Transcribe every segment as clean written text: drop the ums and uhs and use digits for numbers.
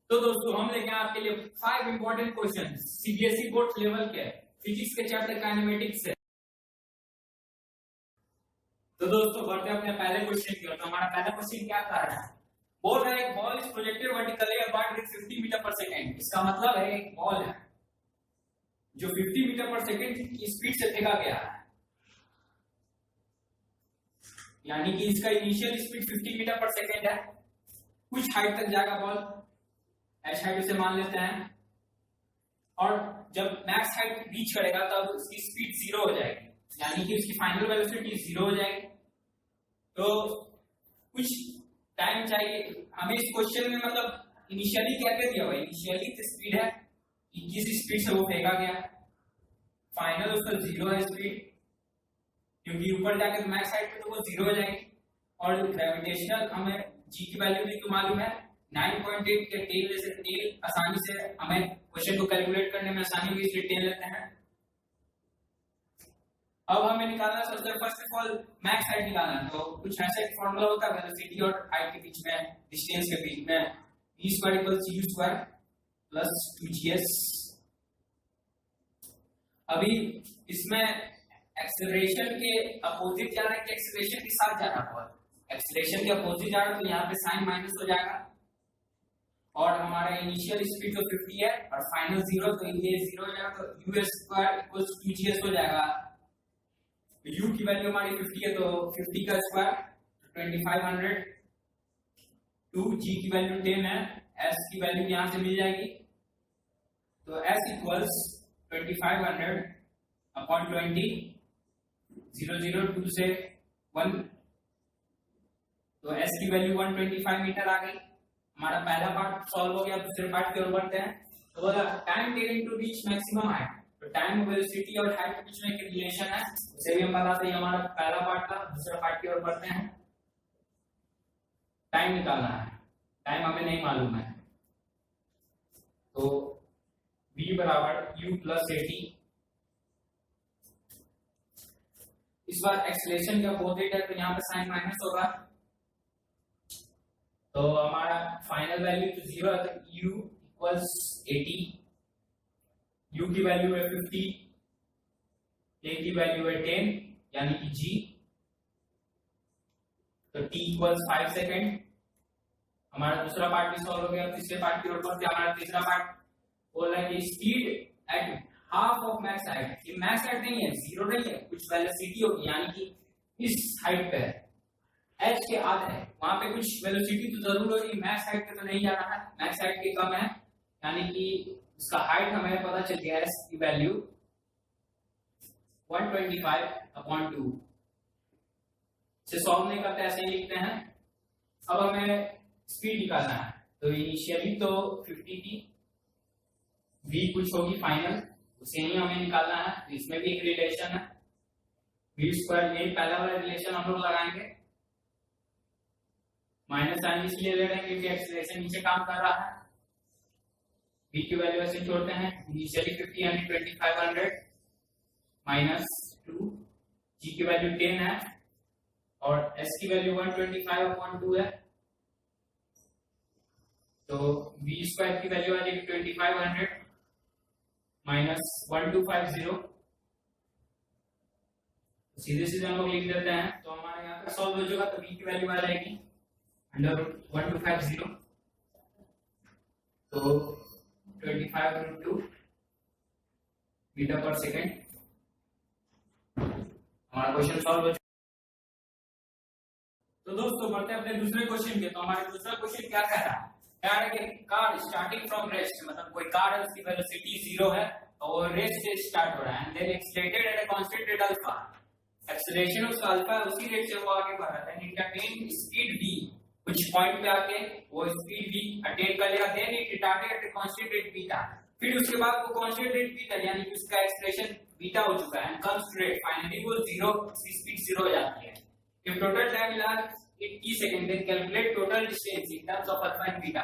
तो दोस्तों हम लेके आए आपके लिए 5 important question CBSE board level के फिजिक्स के चैप्टर काइनेमेटिक्स से। तो दोस्तों बढ़ते अपने पहले क्वेश्चन की ओर। तो हमारा पहला क्वेश्चन क्या कह रहा है, बोल रहा है एक ball is projected vertically upon with 50 meter per second. इसका मतलब है एक बॉल है जो 50 मीटर पर सेकंड की स्पीड से फेंका गया है, यानी कि इसका initial speed 50 meter per second है। कुछ हाइट तक जाएगा बॉल, एच हाइट से मान लेते हैं, और जब मैक्स हाइट रीच करेगा तब उसकी स्पीड 0 हो जाएगी, यानी कि उसकी फाइनल वेलोसिटी 0 हो जाएगी। तो कुछ टाइम चाहिए हमें इस क्वेश्चन में, मतलब इनिशियली क्या क्या दिया हुआ है, इनिशियली स्पीड है कि किस स्पीड से वो फेंका गया, फाइनल उसका 0 है स्पीड, क्योंकि ऊपर जाकर मैक्स हाइट पे तो वो 0 हो जाएगी। और ग्रेविटेशनल हमें जी की वैल्यू भी तो मालूम है 9.8 के टेल, जैसे टेल आसानी से हमें क्वेश्चन को कैलकुलेट करने में आसानी हुई, इसलिए टेल लेते हैं। अब हमें निकालना सबसे first of all max height निकालना है। तो कुछ ऐसा एक फॉर्मूला होता है वेलोसिटी और हाइट के बीच में, डिस्टेंस के बीच में, v square equals u square plus 2gs। अभी इसमें एक्सेलरेशन के अपोजिट जा रहा है कि एक्सेलरेशन के साथ जा रहा है, एक्सेलरेशन के अपोजिट जा रहा है तो यहाँ पे साइन माइनस हो जाएगा, और हमारा इनिशियल स्पीड तो 50 है और फाइनल 0, तो ये 0 हो जाएगा, तो u स्क्वायर इक्वल्स 2gs हो जाएगा। u की वैल्यू हमारी 50 है तो 50 का स्क्वायर 2500, 2g की वैल्यू 10 है, s की वैल्यू यहां से मिल जाएगी, तो s इक्वल्स 2500 अपॉन 20, 0 2 से 1, तो s की वैल्यू 125 मीटर आ गई। हमारा पहला पार्ट सॉल्व हो गया, दूसरे पार्ट की ओर बढ़ते हैं। तो बोला time taken to reach maximum height, तो टाइम वेलोसिटी और हाइट के बीच में एक रिलेशन है, उसे भी हम बताते हैं। हमारा पहला पार्ट था, दूसरा पार्ट की ओर बढ़ते हैं। टाइम निकालना है, टाइम हमें नहीं मालूम है, तो v बराबर u प्लस 80। इस बार एक्सेलरेशन का अपोजिट है तो यहाँ पे साइन माइनस होगा, तो हमारा फाइनल वैल्यू तो 0 है, तो u इक्वल्स 80, u की वैल्यू है 50, a की वैल्यू है 10 यानी कि g, तो t इक्वल्स 5 सेकेंड। हमारा दूसरा पार्ट भी सॉल्व हो गया, तीसरे पार्ट की ओर बढ़ते हैं। हमारा तीसरा पार्ट बोल रहा है कि speed at half of max height, ये मैक्स हाइट नहीं है, 0 नहीं है, कुछ वेलोसिटी होगी, यानी कि इस हाइट पे है, h के आधे है, वहां पे कुछ वेलोसिटी तो जरूर होगी, मैक्स हाइट पे तो नहीं जा रहा है, मैक्स हाइट के कम है, यानी कि इसका हाइट हमें पता चल गया है, इसकी वैल्यू 125/2। इसे सॉल्व नहीं करते, ऐसे ही लिखते हैं। अब हमें स्पीड निकालना है, तो इनिशियली तो 50 थी, v कुछ होगी फाइनल, उसे ही हमें निकालना है। तो इसमें भी एक रिलेशन है, v स्क्वायर, ये पहला वाला रिलेशन हम लोग लगाएंगे, माइनस साइन इसलिए ले रहे हैं क्योंकि एक्सेलरेशन नीचे काम कर रहा है। v की वैल्यू ऐसे छोड़ते हैं, इनिशियली 50 यानी 2500 माइनस 2, g की वैल्यू 10 है और s की वैल्यू 125/2 है, तो v स्क्वायर की वैल्यू आ जाएगी 2500 माइनस 1250। सीधे सीधे हम लोग लिख देते हैं, तो हमारे यहाँ पे सॉल्व हो जाएगा, तो v की वैल्यू आ जाएगी √1250, तो 25√2 मीटर पर सेकेंड। हमारा क्वेश्चन सॉल्व हो। तो दोस्तों बढ़ते हैं अपने दूसरे क्वेश्चन के। तो हमारे दूसरा क्वेश्चन क्या कह रहा है, कह रहा है कि कार स्टार्टिंग फ्रॉम रेस्ट, मतलब कोई कार है, उसकी वेलोसिटी 0 है और रेस्ट से स्टार्ट हो रहा है, and then accelerated at a constant rate alpha, acceleration उसका अल्फा उसी रेट से वो आगे बढ़ रहा है, इट अटेन स्पीड v, कुछ पॉइंट पे आके वो स्पीड v अटेन कर लेगा, then it retarded at a constant rate beta, फिर उसके बाद वो कांस्टेंट रेट बीटा यानी कि उसका एक्सेलरेशन बीटा हो चुका है, and comes to rate, finally वो 0, उसकी स्पीड 0 हो जाती है। If total time last 80 second, then calculate total distance in terms of alpha and beta.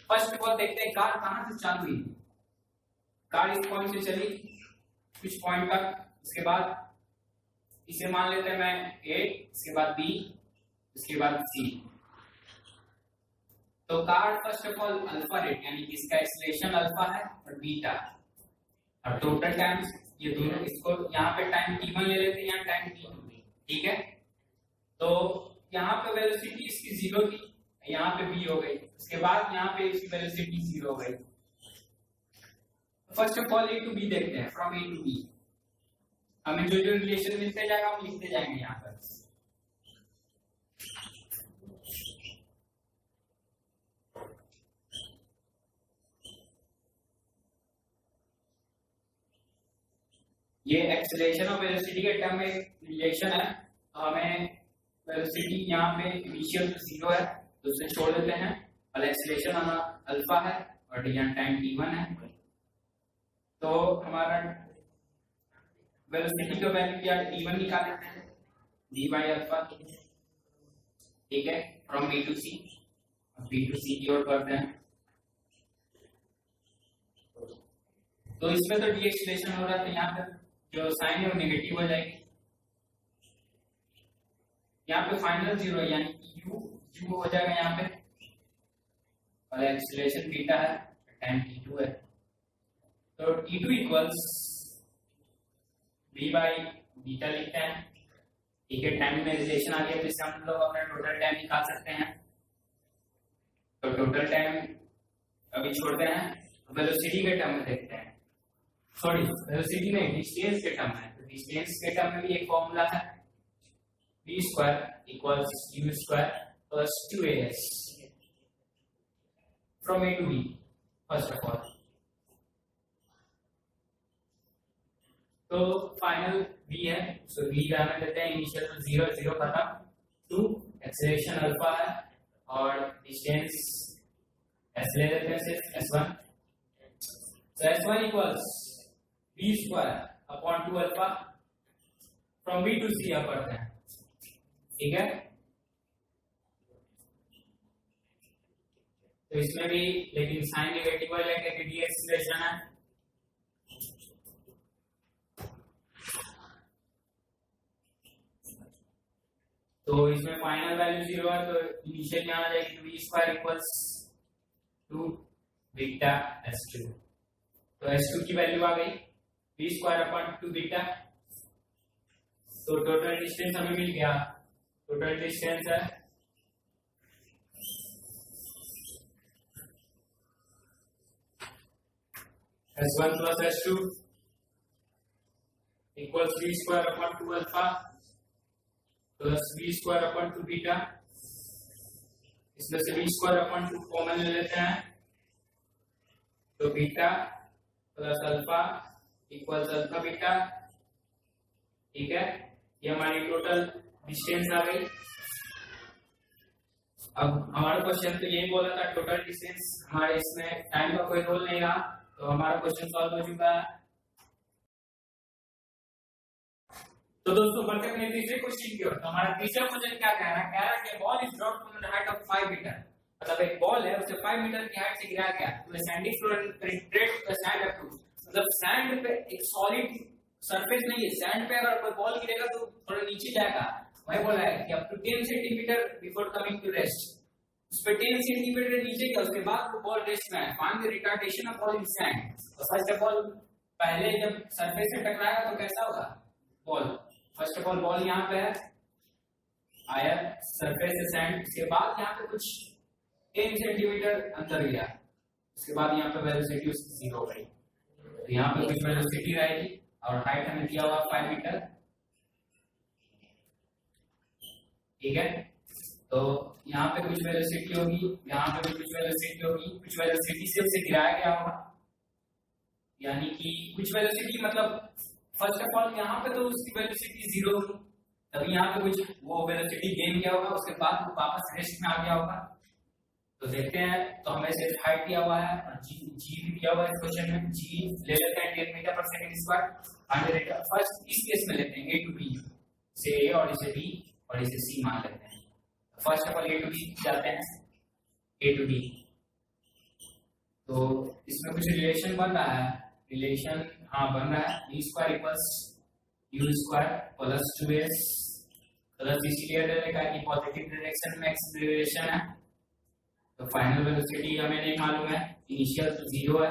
First of all देखते हैं कार कहां से चालू हुई। कार इस पॉइंट से चली कुछ पॉइंट तक, उसके बाद इसे मान लेते हैं मैं A, इसके बाद B, इसके बाद C। तो card first of all alpha rate यानी कि इसका एक्सेलरेशन अल्फा है और बीटा, और टोटल टाइम ये दोनों, इसको यहाँ पे टाइम t1 ले लेते हैं, यहाँ टाइम t2, ठीक है। तो यहाँ पे वेलोसिटी इसकी 0 थी, यहाँ पे v हो गई, उसके बाद यहाँ पे इसकी वेलोसिटी 0 हो गई। First of all a to b देखते हैं, फ्रॉम a टू b हमें जो जो रिलेशन मिलते जाएगा हम लिखते जाएंगे यहाँ पर। ये एक्सेलरेशन और वेलोसिटी के टर्म में रिलेशन है, तो हमें वेलोसिटी यहाँ पे इनिशियल 0 है तो उसे छोड़ देते हैं, और एक्सेलरेशन अल्फा है और यहाँ टाइम t1 है। तो हमारा वेलोसिटी का वैल्यू क्या t1 निकाल लेते हैं, d बाई अल्फा, ठीक है, from b to c, b to c की ओर करते हैं। तो इसमें तो डी एक्सेलरेशन हो रहा है, तो यहाँ पे जो साइन है वो नेगेटिव हो जाएगी, यहाँ पे फाइनल 0 है यानी कि u हो जाएगा यहाँ पे, और एक्सेलरेशन बीटा है, टाइम t2 है। तो t2 equals v by beta लिखते हैं, ठीक है। टाइम में रिलेशन आ गया तो इससे हम लोग अपना टोटल टाइम निकाल सकते हैं। तो टोटल टाइम अभी छोड़ते हैं, वेलोसिटी के टर्म में देखते हैं, सॉरी वेलोसिटी नहीं, डिस्टेंस के टर्म में। तो डिस्टेंस के टर्म में भी एक फॉर्मूला है, v square equals u square plus 2as from a to b first of all. तो फाइनल v है, सो v जाने देते हैं, इनिशियल तो 0 0 खत्म, 2 एक्सेलरेशन अल्फा है और डिस्टेंस s ले लेते हैं सिर्फ s1। so s1 equals v square upon 2 alpha from b to c आप पढ़ते हैं, ठीक है। तो इसमें भी लेकिन साइन नेगेटिव है लेकिन डी एक्सेलरेशन है, तो इसमें फाइनल वैल्यू 0 है, तो इनिशियल यहाँ आ जाएगी v square equals 2 beta s2। तो s2 की वैल्यू आ गई v स्क्वायर अपॉन 2 बीटा। तो टोटल डिस्टेंस हमें मिल गया, टोटल डिस्टेंस है s1 plus s2 equals v square upon 2 alpha plus v square upon 2 beta. इसमें से v स्क्वायर अपॉन 2 कॉमन ले लेते हैं, तो beta plus alpha equals alpha beta, ठीक है। ये हमारी टोटल डिस्टेंस आ गई। अब हमारा क्वेश्चन तो यही बोला था टोटल डिस्टेंस, हमारे इसमें टाइम का कोई रोल नहीं रहा, तो हमारा क्वेश्चन सॉल्व हो चुका है। तो दोस्तों बढ़ते हैं तीसरे क्वेश्चन की ओर। तो हमारा तीसरा क्वेश्चन क्या कह रहा है कि ball is dropped from the height of 5 meter, मतलब एक बॉल है उसे 5 मीटर की हाइट से गिराया गया, तो sandy floor penetrate the sand up to, मतलब सैंड पे एक सॉलिड सरफेस नहीं है, सैंड पे अगर कोई बॉल गिरेगा तो थोड़ा नीचे जाएगा। वही बोला है कि up to 10 centimeter before coming to rest, उस पे 10 सेंटीमीटर नीचे गया, उसके बाद वो बॉल रेस्ट में है। Find the retardation of ball in sand. तो फर्स्ट ऑफ ऑल पहले जब सरफेस से टकराएगा तो कैसा होगा ball, first of all ball यहाँ पे है, आया सरफेस से सैंड, उसके बाद यहाँ पे कुछ 10 सेंटीमीटर अंदर गया, उसके बाद यहाँ पे वेलोसिटी उसकी 0 हो गई, तो यहाँ पे कुछ वेलोसिटी रहेगी और हाइट हमें दिया हुआ 5 मीटर, ठीक है। तो यहाँ पे कुछ वेलोसिटी होगी, यहाँ पे भी कुछ वेलोसिटी होगी, कुछ वेलोसिटी से उसे गिराया गया होगा, यानी कि कुछ वेलोसिटी मतलब फर्स्ट ऑफ ऑल यहाँ पे तो उसकी वेलोसिटी 0 होगी, तभी यहाँ पे कुछ वो वेलोसिटी गेन किया होगा, उसके बाद वो वापस रेस्ट में आ गया होगा। तो देखते हैं, तो हमें सिर्फ हाइट दिया हुआ है और जी भी दिया हुआ है इस क्वेश्चन में, जी ले लेते हैं 10 metre per second square. First इस केस में लेते हैं ए टू बी से, ए और इसे बी और इसे सी मान लेते हैं। First of all A to B जाते हैं, ए टू बी, तो इसमें कुछ रिलेशन बन रहा है, रिलेशन हाँ बन रहा है, B square equals U square plus 2s plus, इसलिए रहेगा कि पॉजिटिव डायरेक्शन में एक्सेलरेशन है, तो तो फाइनल वेलोसिटी हमें नहीं मालूम है, इनिशियल तो 0 है,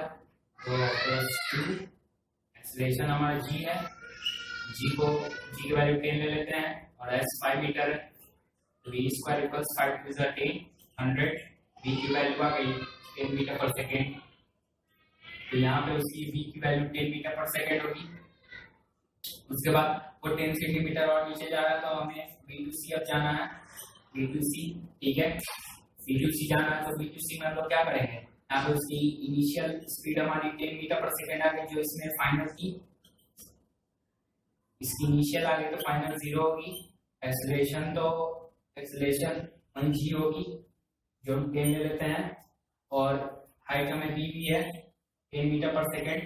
तो +2 एक्सेलरेशन हमारा g है, g की वैल्यू 10 ले लेते हैं और s 5 मीटर है, तो v square equals 5 to 10 100, v की वैल्यू आ गई 10 मीटर पर सेकेंड, तो यहाँ पे उसकी v की वैल्यू 10 मीटर पर सेकेंड होगी। उसके बाद वो 10 सेंटीमीटर और नीचे जा रहा है, तो हमें v2c अब जाना है, v2c, ठीक है, v2c जाना है, तो v2c में हम लोग क्या करेंगे, यहाँ पे उसकी इनिशियल स्पीड हमारी 10 मीटर पर सेकेंड आ गई, जो इसमें फाइनल की, इसकी इनिशियल आ गई तो फाइनल 0 होगी, एक्सेलरेशन 1g होगी, जो हम 10 ले लेते हैं, और हाइट हमें दी भी है 10 मीटर पर सेकेंड,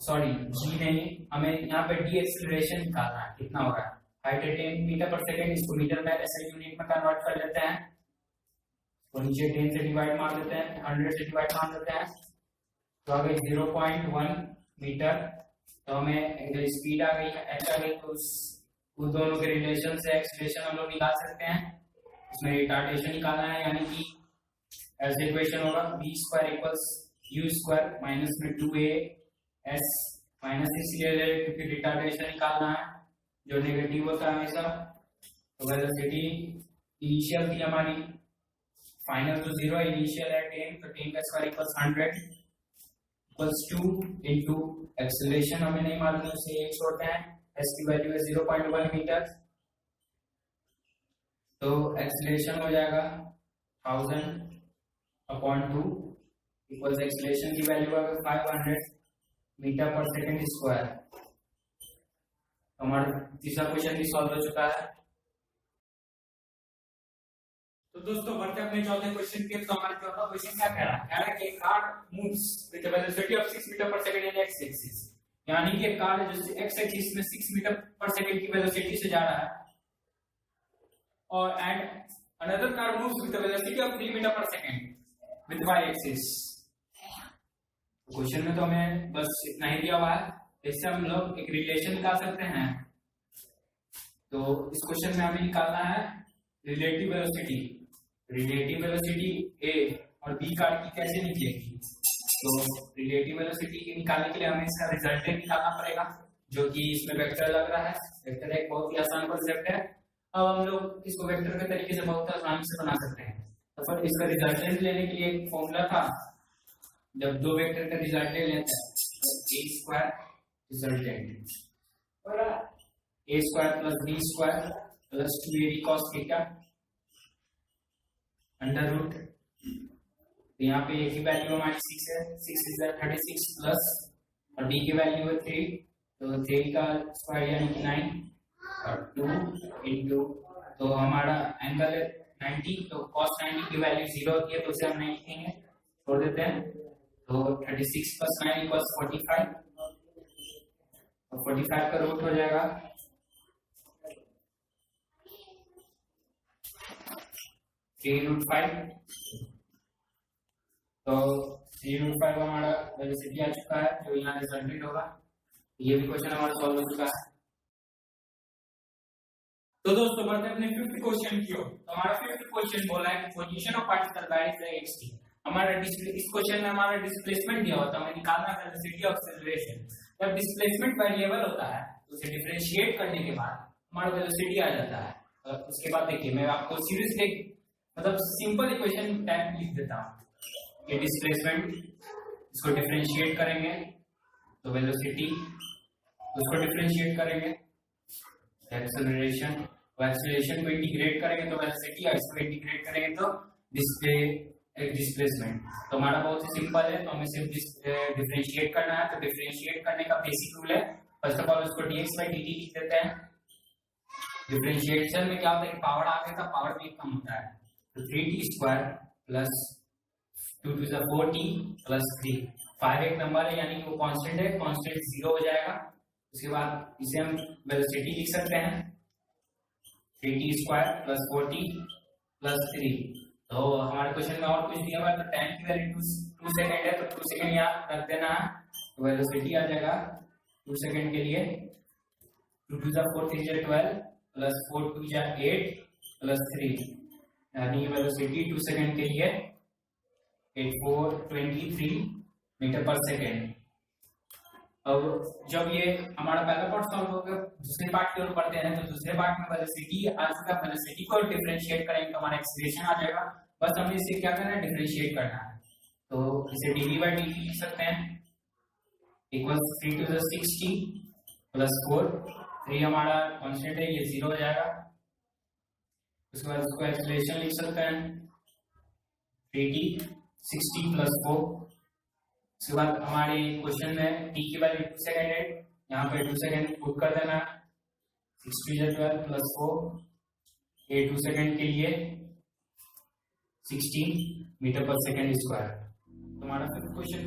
सॉरी g नहीं, हमें यहाँ पे डी एक्सेलरेशन निकालना है, कितना हो रहा है, हाइट है 10 मीटर पर सेकेंड, इसको मीटर में ऐसे यूनिट में कन्वर्ट कर लेते हैं, तो नीचे 10 से डिवाइड मार देते हैं, 100 से डिवाइड मार देते हैं, तो आ गई 0.1 मीटर, तो हमें स्पीड आ गई h आ गई, तो उस दोनों के रिलेशन से एक्सेलरेशन हम लोग निकाल सकते हैं, इसमें रिटार्डेशन निकालना है, यानी कि ऐसे इक्वेशन होगा v square equals u square minus में 2a s माइनस इसलिए ले क्योंकि रिटार्डेशन निकालना है जो नेगेटिव होता है हमेशा, तो वेलोसिटी इनिशियल थी हमारी, फाइनल तो 0, इनिशियल है 10, तो 10 का square equals 100 equals 2 into acceleration हमें नहीं मालूम है, उसे 1 छोड़ते हैं, s की वैल्यू है 0.1 मीटर, तो एक्सेलरेशन हो जाएगा 1000/2 इक्वल्स एक्सेलरेशन की वैल्यू है 500 मीटर पर सेकेंड स्क्वायर। हमारा तीसरा क्वेश्चन भी सॉल्व हो चुका है। तो दोस्तों बढ़ते अपने चौथे क्वेश्चन के, तो हमारा चौथा क्वेश्चन क्या कह रहा है, कह रहा है कि car moves with the velocity of 6 meter per second in x axis, यानी कि कार जो x एक्सिस में 6 मीटर पर सेकंड की वेलोसिटी से जा रहा है, और and another car moves with the velocity of 3 meter per second with y axis. Question में तो हमें बस इतना ही दिया हुआ है, इससे हम लोग एक रिलेशन निकाल सकते हैं। तो इस क्वेश्चन में हमें निकालना है रिलेटिव वेलोसिटी a और b कार की कैसे निकलेगी। तो रिलेटिव वेलोसिटी निकालने के लिए हमें इसका रिजल्टेंट निकालना पड़ेगा, जो कि इसमें वेक्टर लग रहा है। वेक्टर एक बहुत ही आसान कॉन्सेप्ट है, अब हम लोग इसको वेक्टर के तरीके से बहुत आसानी से बना सकते हैं। तो फिर इसका रिजल्टेंट लेने के लिए एक फॉर्मूला था, जब दो वेक्टर का रिजल्टेंट लेते हैं तो a स्क्वायर रिजल्टेंट और a square plus b square plus 2ab cos theta under root, तो यहाँ पे a की वैल्यू हमारी 6 है, 6 इज 36 प्लस और b की वैल्यू है 3, तो 3 का स्क्वायर यानी कि 9 और 2 इनटू, तो हमारा एंगल है 90, तो cos 90 की वैल्यू 0 होती है, तो उसे हम नहीं लिखेंगे, छोड़ देते हैं। तो 36 प्लस 9 इक्वल्स 45, और 45 का रूट हो जाएगा 3√5, तो 3√5 हमारा वेलोसिटी आ चुका है, जो यहाँ रिजल्टेंट होगा। ये भी क्वेश्चन हमारा सॉल्व हो चुका है। तो दोस्तों बढ़ते हैं अपने फिफ्थ क्वेश्चन की ओर। तो हमारा फिफ्थ क्वेश्चन बोला है कि position of particle varies by xt। हमारा इस क्वेश्चन में हमारा डिस्प्लेसमेंट दिया होता है, हमें निकालना है वेलोसिटी ऑफ एक्सेलरेशन। जब डिस्प्लेसमेंट वेरिएबल होता है तो उसे डिफरेंशिएट करने के बाद हमारा वेलोसिटी आ जाता है। और उसके बाद देखिए मैं आपको सीरीज एक मतलब सिंपल इक्वेशन टाइप लिख देता हूँ। ये डिस्प्लेसमेंट, इसको डिफरेंशिएट करेंगे तो वेलोसिटी, उसको डिफरेंशिएट करेंगे एक्सेलरेशन, और एक्सेलरेशन को इंटीग्रेट करेंगे तो वेलोसिटी, और इसको इंटीग्रेट करेंगे तो डिस्प्लेसमेंट। तो हमारा बहुत ही सिंपल है, तो हमें सिर्फ डिफरेंशिएट करना है। तो डिफरेंशिएट करने का बेसिक रूल है, फर्स्ट ऑफ ऑल उसको dx/dt लिख देते हैं। डिफरेंशिएशन में क्या होता है कि पावर आगे का पावर भी कम होता है, तो 3t² plus 2 to the 4t plus 3, 5 एक नंबर है यानी कि वो कांस्टेंट है, कांस्टेंट 0 हो जाएगा। उसके बाद इसे हम वेलोसिटी लिख सकते हैं 3t² प्लस 4t प्लस 3। तो हमारे क्वेश्चन में और कुछ दिया हुआ है, तो टाइम की वैल्यू 2 सेकंड है, तो 2 सेकंड यहाँ रख देना है, तो वेलोसिटी आ जाएगा 2 सेकंड के लिए 2 to the 4 3 12 प्लस 4 2 8 प्लस 3, यानी वेलोसिटी 2 सेकंड के लिए 8423 मीटर पर सेकंड। अब जब ये हमारा पहला पार्ट सॉल्व हो गया, दूसरे पार्ट की ओर बढ़ते हैं। तो दूसरे पार्ट में वेलोसिटी आ चुका, वेलोसिटी को डिफरेंशिएट करेंगे तो हमारा एक्सीलरेशन आ जाएगा। बस हमें इसे क्या करना है, डिफरेंशिएट करना है। तो इसे dv/dt लिख सकते हैं इक्वल्स 3 to the 60 प्लस 4। 3 हमारा कांस्टेंट है, ये 0 हो जाएगा। उसके बाद इसको एक्सीलरेशन लिख सकते हैं 3t 60 प्लस 4। उसके बाद हमारे क्वेश्चन में t की वैल्यू 2 सेकंड है, यहाँ पे 2 सेकंड पुट कर देना। 60 12 प्लस 4, ये 2 सेकंड के लिए 16 मीटर पर सेकंड स्क्वायर। हमारा फिफ्थ क्वेश्चन